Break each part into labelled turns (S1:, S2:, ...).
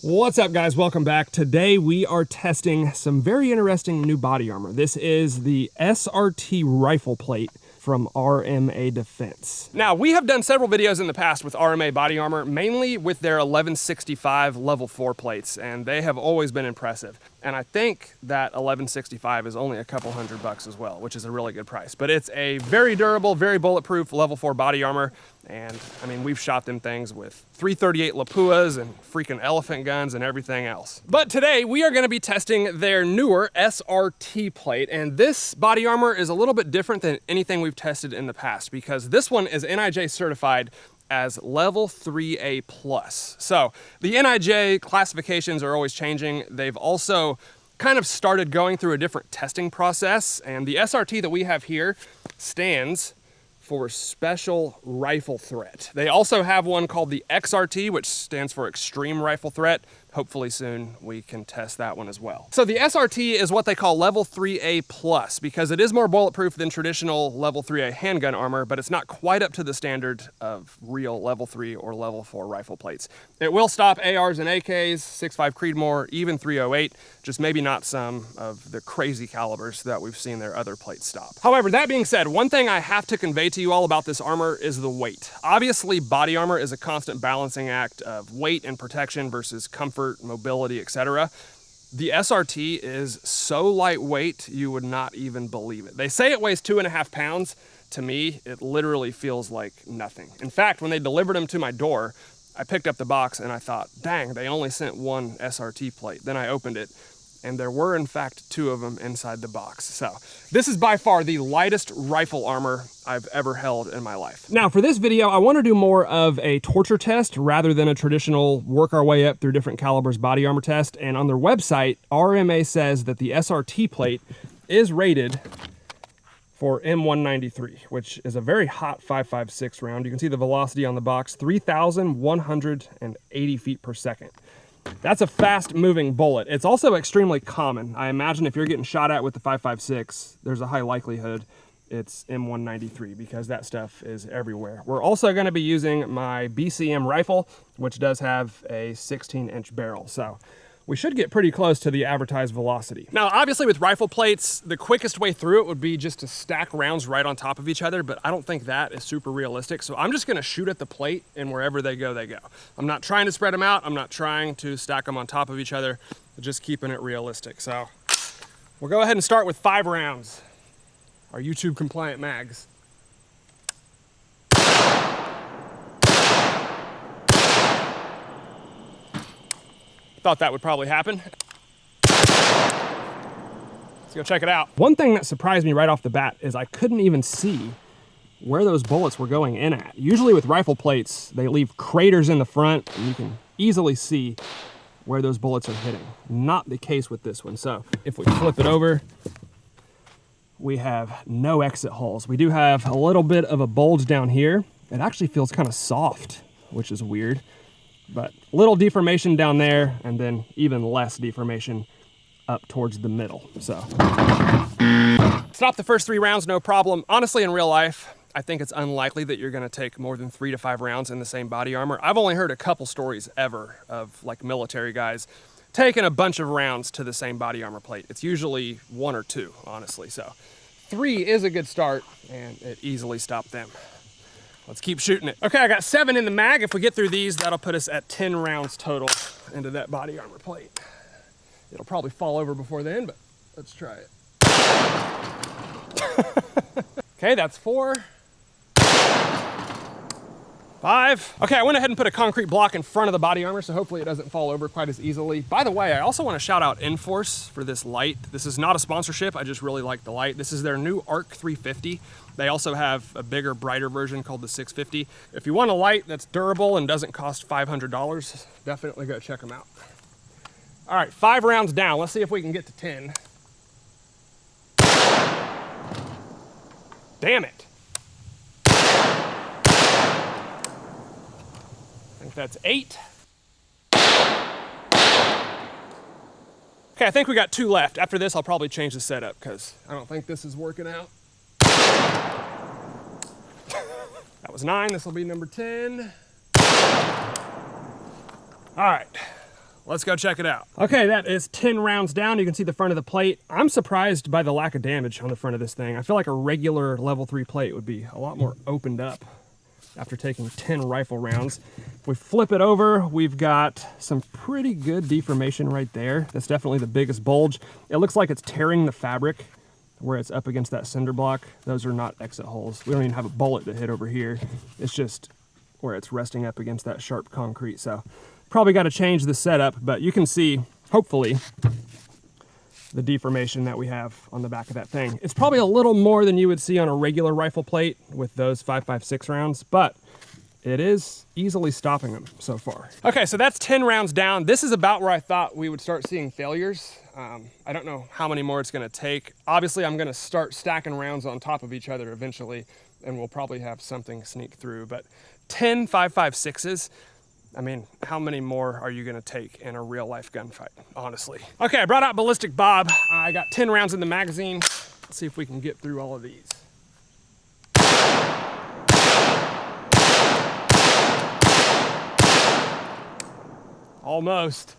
S1: What's up, guys? Welcome back. Today we are testing some very interesting new body armor. This is the SRT rifle plate from RMA Defense. Now, we have done several videos in the past with RMA body armor, mainly with their 1165 level 4 plates, and they have always been impressive. And I think that 1165 is only a couple $100 as well, which is a really good price. But it's a very durable, very bulletproof level 4 body armor. And I mean, we've shot them things with 338 Lapuas and freaking elephant guns and everything else. But today we are going to be testing their newer SRT plate. And this body armor is a little bit different than anything we've tested in the past because this one is NIJ certified as level 3A plus. So the NIJ classifications are always changing. They've also kind of started going through a different testing process. And the SRT that we have here stands for Special Rifle Threat. They also have one called the XRT, which stands for Extreme Rifle Threat. Hopefully soon we can test that one as well. So the SRT is what they call level 3A plus because it is more bulletproof than traditional level 3A handgun armor, but it's not quite up to the standard of real level 3 or level 4 rifle plates. It will stop ARs and AKs, 6.5 Creedmoor, even 308, just maybe not some of the crazy calibers that we've seen their other plates stop. However, that being said, one thing I have to convey to you all about this armor is the weight. Obviously, body armor is a constant balancing act of weight and protection versus comfort, mobility, etc. The SRT is so lightweight, you would not even believe it. They say it weighs 2.5 pounds. To me, it literally feels like nothing. In fact, when they delivered them to my door, I picked up the box and I thought, dang, they only sent one SRT plate. Then I opened it, and there were in fact 2 of them inside the box. So this is by far the lightest rifle armor I've ever held in my life. Now for this video, I want to do more of a torture test rather than a traditional work our way up through different calibers body armor test. And on their website, RMA says that the SRT plate is rated for M193, which is a very hot 5.56 round. You can see the velocity on the box, 3,180 feet per second. That's a fast moving bullet. It's also extremely common. I imagine if you're getting shot at with the 5.56, there's a high likelihood it's M193 because that stuff is everywhere. We're also going to be using my BCM rifle, which does have a 16-inch barrel. So we should get pretty close to the advertised velocity. Now, obviously with rifle plates, the quickest way through it would be just to stack rounds right on top of each other, but I don't think that is super realistic. So I'm just gonna shoot at the plate and wherever they go, they go. I'm not trying to spread them out. I'm not trying to stack them on top of each other, just keeping it realistic. So we'll go ahead and start with 5 rounds, our YouTube compliant mags. Thought that would probably happen. Let's go check it out. One thing that surprised me right off the bat is I couldn't even see where those bullets were going in at. Usually with rifle plates, they leave craters in the front and you can easily see where those bullets are hitting. Not the case with this one. So if we flip it over, we have no exit holes. We do have a little bit of a bulge down here. It actually feels kind of soft, which is weird. But little deformation down there, and then even less deformation up towards the middle. So stop the first 3 rounds, no problem. Honestly, in real life, I think it's unlikely that you're gonna take more than 3 to 5 rounds in the same body armor. I've only heard a couple stories ever of like military guys taking a bunch of rounds to the same body armor plate. It's usually 1 or 2, honestly. So 3 is a good start, and it easily stopped them. Let's keep shooting it. Okay, I got 7 in the mag. If we get through these, that'll put us at 10 rounds total into that body armor plate. It'll probably fall over before then, but let's try it. Okay, that's 4. 5. Okay, I went ahead and put a concrete block in front of the body armor, so hopefully it doesn't fall over quite as easily. By the way, I also want to shout out Enforce for this light. This is not a sponsorship, I just really like the light. This is their new ARC 350. They also have a bigger, brighter version called the 650. If you want a light that's durable and doesn't cost $500, definitely go check them out. All right, 5 rounds down. Let's see if we can get to 10. Damn it. I think that's 8. Okay, I think we got 2 left. After this, I'll probably change the setup because I don't think this is working out. That was 9, this will be number 10. All right, let's go check it out. Okay, that is 10 rounds down. You can see the front of the plate. I'm surprised by the lack of damage on the front of this thing. I feel like a regular level 3 plate would be a lot more opened up after taking 10 rifle rounds. If we flip it over, we've got some pretty good deformation right there. That's definitely the biggest bulge. It looks like it's tearing the fabric where it's up against that cinder block. Those are not exit holes. We don't even have a bullet to hit over here. It's just where it's resting up against that sharp concrete. So probably got to change the setup, but you can see, hopefully, the deformation that we have on the back of that thing. It's probably a little more than you would see on a regular rifle plate with those 5.56 rounds, but it is easily stopping them so far. Okay, so that's 10 rounds down. This is about where I thought we would start seeing failures. I don't know how many more it's gonna take. Obviously, I'm gonna start stacking rounds on top of each other eventually, and we'll probably have something sneak through, but 10 5.56s, I mean, how many more are you gonna take in a real life gunfight, honestly? Okay, I brought out Ballistic Bob. I got 10 rounds in the magazine. Let's see if we can get through all of these. Almost.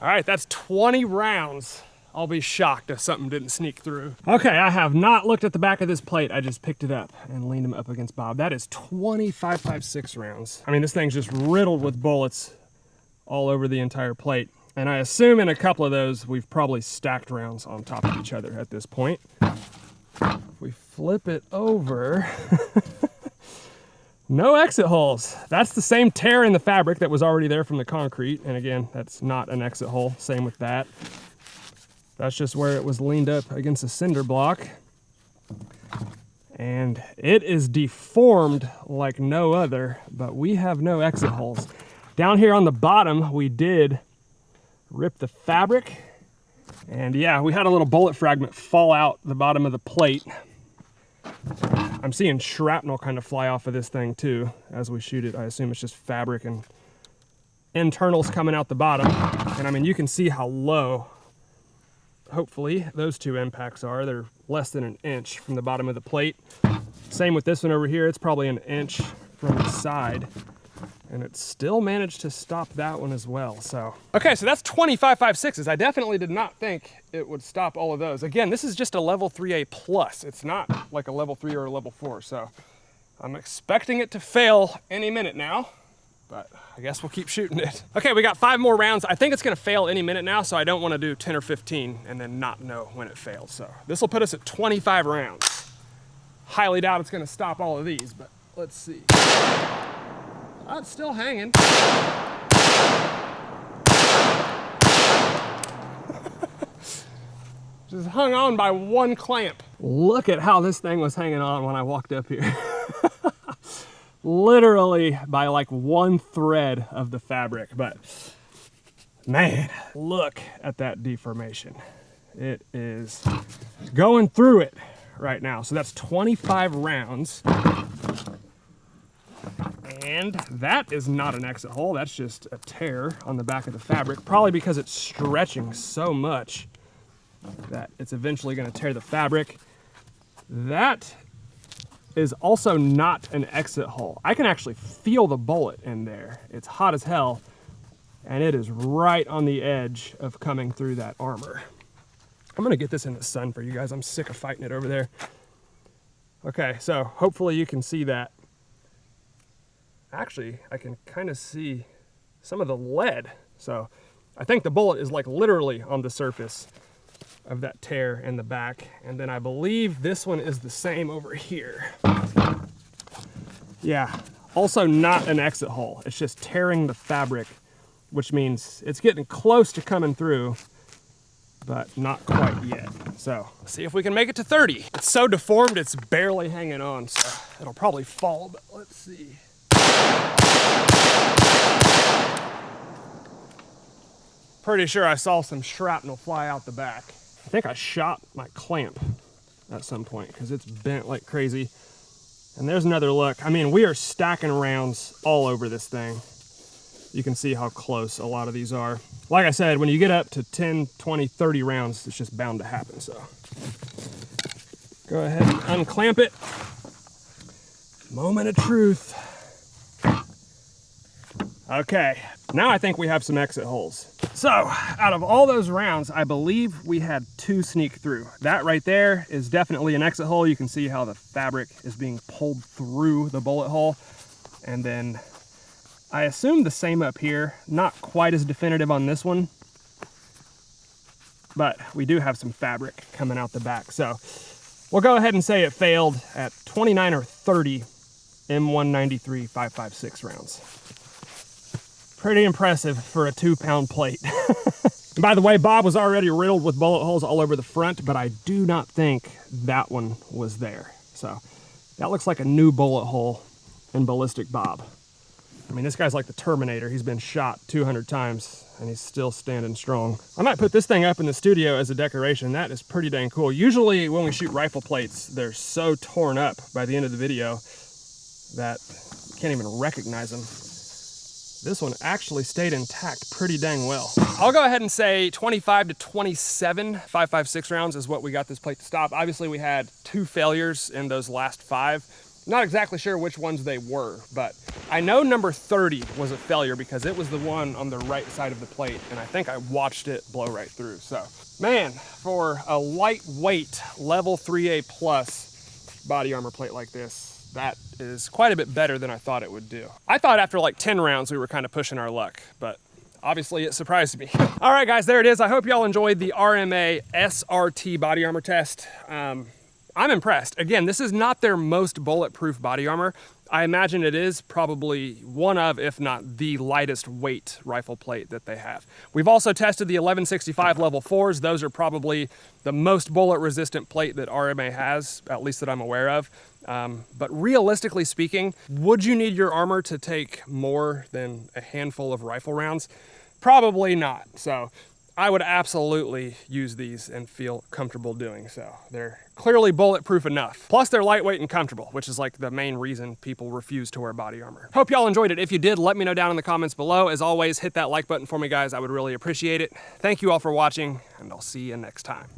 S1: All right, that's 20 rounds. I'll be shocked if something didn't sneak through. Okay, I have not looked at the back of this plate. I just picked it up and leaned him up against Bob. That is 20 5.56 rounds. I mean, this thing's just riddled with bullets all over the entire plate. And I assume in a couple of those, we've probably stacked rounds on top of each other at this point. If we flip it over, no exit holes. That's the same tear in the fabric that was already there from the concrete. And again, that's not an exit hole. Same with that. That's just where it was leaned up against a cinder block. And it is deformed like no other, but we have no exit holes. Down here on the bottom, we did rip the fabric. And yeah, we had a little bullet fragment fall out the bottom of the plate. I'm seeing shrapnel kind of fly off of this thing too as we shoot it. I assume it's just fabric and internals coming out the bottom. And I mean, you can see how low, hopefully, those two impacts are. They're less than an inch from the bottom of the plate. Same with this one over here. It's probably an inch from the side. And it still managed to stop that one as well, so. Okay, so that's 20 5.56s. I definitely did not think it would stop all of those. Again, this is just a level 3A plus. It's not like a level 3 or a level 4, so I'm expecting it to fail any minute now, but I guess we'll keep shooting it. Okay, we got 5 more rounds. I think it's gonna fail any minute now, so I don't wanna do 10 or 15 and then not know when it fails. So this will put us at 25 rounds. Highly doubt it's gonna stop all of these, but let's see. Oh, it's still hanging. Just hung on by one clamp. Look at how this thing was hanging on when I walked up here. Literally by like one thread of the fabric, but man, look at that deformation. It is going through it right now. So that's 25 rounds. And that is not an exit hole, that's just a tear on the back of the fabric, probably because it's stretching so much that it's eventually going to tear the fabric. That is also not an exit hole. I can actually feel the bullet in there. It's hot as hell, and it is right on the edge of coming through that armor. I'm going to get this in the sun for you guys. I'm sick of fighting it over there. Okay, so hopefully you can see that. Actually, I can kind of see some of the lead. So I think the bullet is like literally on the surface of that tear in the back. And then I believe this one is the same over here. Yeah, also not an exit hole. It's just tearing the fabric, which means it's getting close to coming through, but not quite yet. So let's see if we can make it to 30. It's so deformed, it's barely hanging on, so it'll probably fall, but let's see. Pretty sure I saw some shrapnel fly out the back. I think I shot my clamp at some point because it's bent like crazy. And there's another look. I mean, we are stacking rounds all over this thing. You can see how close a lot of these are. Like I said, when you get up to 10, 20, 30 rounds, it's just bound to happen, so. Go ahead and unclamp it. Moment of truth. Okay, now I think we have some exit holes. So, out of all those rounds, I believe we had 2 sneak through. That right there is definitely an exit hole. You can see how the fabric is being pulled through the bullet hole. And then I assume the same up here. Not quite as definitive on this one, but we do have some fabric coming out the back. So we'll go ahead and say it failed at 29 or 30 M193 5.56 rounds. Pretty impressive for a 2-pound plate. And by the way, Bob was already riddled with bullet holes all over the front, but I do not think that one was there. So that looks like a new bullet hole in Ballistic Bob. I mean, this guy's like the Terminator. He's been shot 200 times and he's still standing strong. I might put this thing up in the studio as a decoration. That is pretty dang cool. Usually when we shoot rifle plates, they're so torn up by the end of the video that you can't even recognize them. This one actually stayed intact pretty dang well. I'll go ahead and say 25 to 27 5.56 rounds is what we got this plate to stop. Obviously we had 2 failures in those last 5. Not exactly sure which ones they were, but I know number 30 was a failure because it was the one on the right side of the plate, and I think I watched it blow right through. So, man, for a lightweight level 3A plus body armor plate like this, that is quite a bit better than I thought it would do. I thought after like 10 rounds we were kind of pushing our luck, but obviously it surprised me. All right, guys, there it is. I hope y'all enjoyed the RMA SRT body armor test. I'm impressed. Again, this is not their most bulletproof body armor. I imagine it is probably one of, if not the lightest weight rifle plate that they have. We've also tested the 1165 level 4s. Those are probably the most bullet resistant plate that RMA has, at least that I'm aware of. But realistically speaking, would you need your armor to take more than a handful of rifle rounds? Probably not. So I would absolutely use these and feel comfortable doing so. They're clearly bulletproof enough. Plus they're lightweight and comfortable, which is like the main reason people refuse to wear body armor. Hope y'all enjoyed it. If you did, let me know down in the comments below. As always, hit that like button for me, guys. I would really appreciate it. Thank you all for watching, and I'll see you next time.